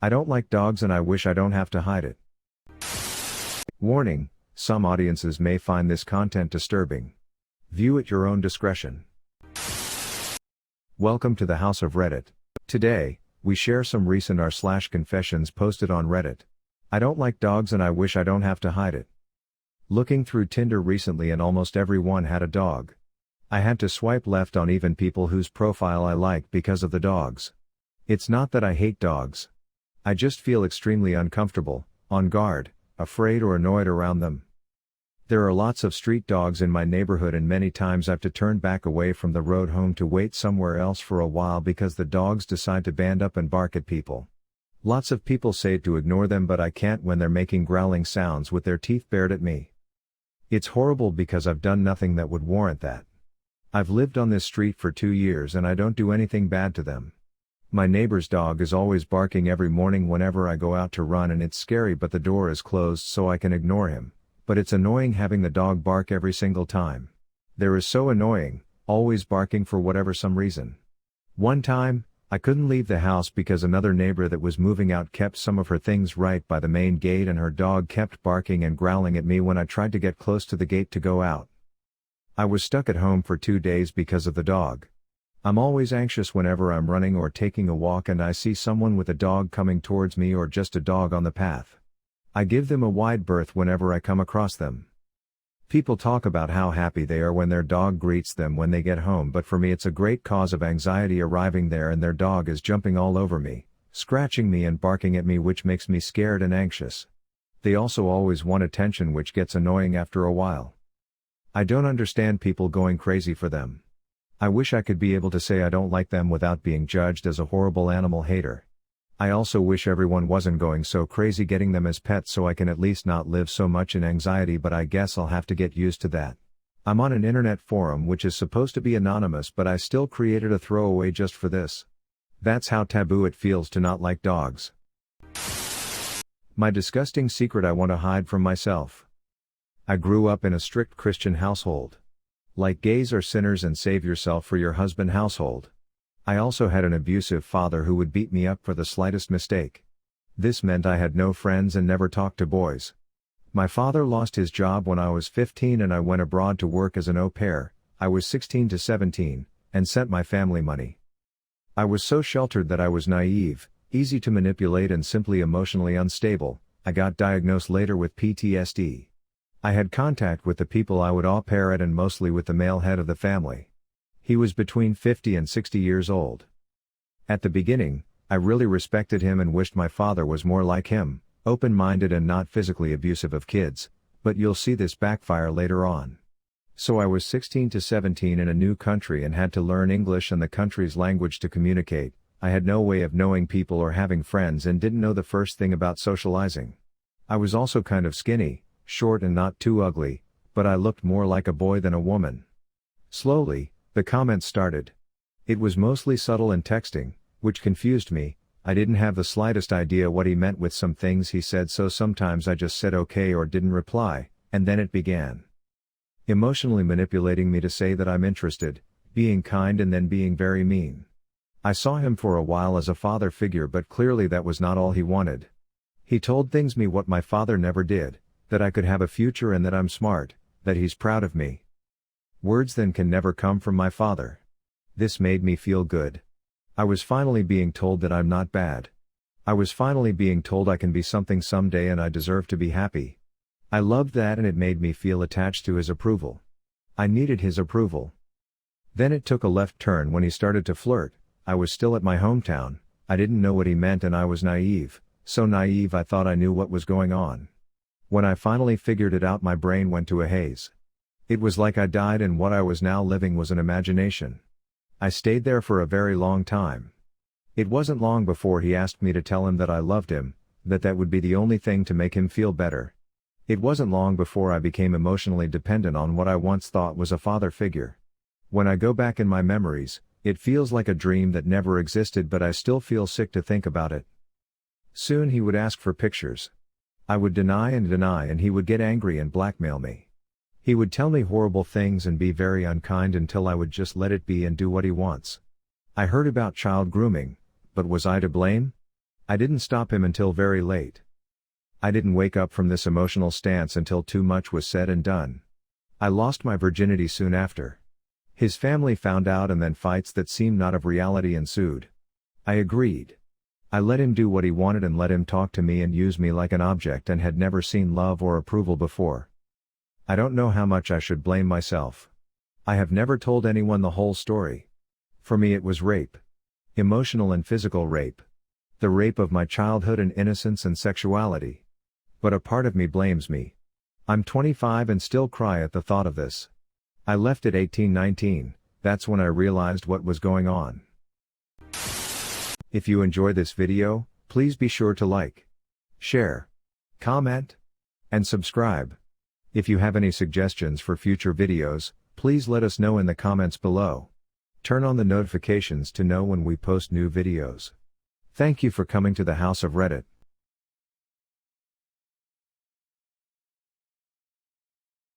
I don't like dogs and I wish I don't have to hide it. Warning, some audiences may find this content disturbing. View at your own discretion. Welcome to the House of Reddit. Today, we share some recent r/confessions posted on Reddit. I don't like dogs and I wish I don't have to hide it. Looking through Tinder recently and almost everyone had a dog. I had to swipe left on even people whose profile I liked because of the dogs. It's not that I hate dogs. I just feel extremely uncomfortable, on guard, afraid or annoyed around them. There are lots of street dogs in my neighborhood and many times I've to turn back away from the road home to wait somewhere else for a while because the dogs decide to band up and bark at people. Lots of people say to ignore them but I can't when they're making growling sounds with their teeth bared at me. It's horrible because I've done nothing that would warrant that. I've lived on this street for 2 years and I don't do anything bad to them. My neighbor's dog is always barking every morning whenever I go out to run and it's scary but the door is closed so I can ignore him, but it's annoying having the dog bark every single time. There is so annoying, always barking for whatever some reason. One time, I couldn't leave the house because another neighbor that was moving out kept some of her things right by the main gate and her dog kept barking and growling at me when I tried to get close to the gate to go out. I was stuck at home for 2 days because of the dog. I'm always anxious whenever I'm running or taking a walk and I see someone with a dog coming towards me or just a dog on the path. I give them a wide berth whenever I come across them. People talk about how happy they are when their dog greets them when they get home, but for me it's a great cause of anxiety arriving there and their dog is jumping all over me, scratching me and barking at me, which makes me scared and anxious. They also always want attention, which gets annoying after a while. I don't understand people going crazy for them. I wish I could be able to say I don't like them without being judged as a horrible animal hater. I also wish everyone wasn't going so crazy getting them as pets so I can at least not live so much in anxiety, but I guess I'll have to get used to that. I'm on an internet forum which is supposed to be anonymous, but I still created a throwaway just for this. That's how taboo it feels to not like dogs. My disgusting secret I want to hide from myself. I grew up in a strict Christian household. Like gays are sinners and save yourself for your husband household. I also had an abusive father who would beat me up for the slightest mistake. This meant I had no friends and never talked to boys. My father lost his job when I was 15 and I went abroad to work as an au pair. I was 16 to 17, and sent my family money. I was so sheltered that I was naive, easy to manipulate and simply emotionally unstable. I got diagnosed later with PTSD. I had contact with the people I would au pair at and mostly with the male head of the family. He was between 50 and 60 years old. At the beginning, I really respected him and wished my father was more like him, open-minded and not physically abusive of kids, but you'll see this backfire later on. So I was 16 to 17 in a new country and had to learn English and the country's language to communicate. I had no way of knowing people or having friends and didn't know the first thing about socializing. I was also kind of skinny, short and not too ugly, but I looked more like a boy than a woman. Slowly, the comments started. It was mostly subtle and texting, which confused me. I didn't have the slightest idea what he meant with some things he said, so sometimes I just said okay or didn't reply, and then it began. Emotionally manipulating me to say that I'm interested, being kind and then being very mean. I saw him for a while as a father figure, but clearly that was not all he wanted. He told things me what my father never did, that I could have a future and that I'm smart, that he's proud of me. Words then can never come from my father. This made me feel good. I was finally being told that I'm not bad. I was finally being told I can be something someday and I deserve to be happy. I loved that and it made me feel attached to his approval. I needed his approval. Then it took a left turn when he started to flirt. I was still at my hometown, I didn't know what he meant and I was naive, so naive I thought I knew what was going on. When I finally figured it out, my brain went to a haze. It was like I died and what I was now living was an imagination. I stayed there for a very long time. It wasn't long before he asked me to tell him that I loved him, that would be the only thing to make him feel better. It wasn't long before I became emotionally dependent on what I once thought was a father figure. When I go back in my memories, it feels like a dream that never existed, but I still feel sick to think about it. Soon he would ask for pictures. I would deny and he would get angry and blackmail me. He would tell me horrible things and be very unkind until I would just let it be and do what he wants. I heard about child grooming, but was I to blame? I didn't stop him until very late. I didn't wake up from this emotional stance until too much was said and done. I lost my virginity soon after. His family found out and then fights that seemed not of reality ensued. I agreed. I let him do what he wanted and let him talk to me and use me like an object and had never seen love or approval before. I don't know how much I should blame myself. I have never told anyone the whole story. For me it was rape. Emotional and physical rape. The rape of my childhood and innocence and sexuality. But a part of me blames me. I'm 25 and still cry at the thought of this. I left at 18-19, that's when I realized what was going on. If you enjoy this video, please be sure to like, share, comment, and subscribe. If you have any suggestions for future videos, please let us know in the comments below. Turn on the notifications to know when we post new videos. Thank you for coming to the House of Reddit.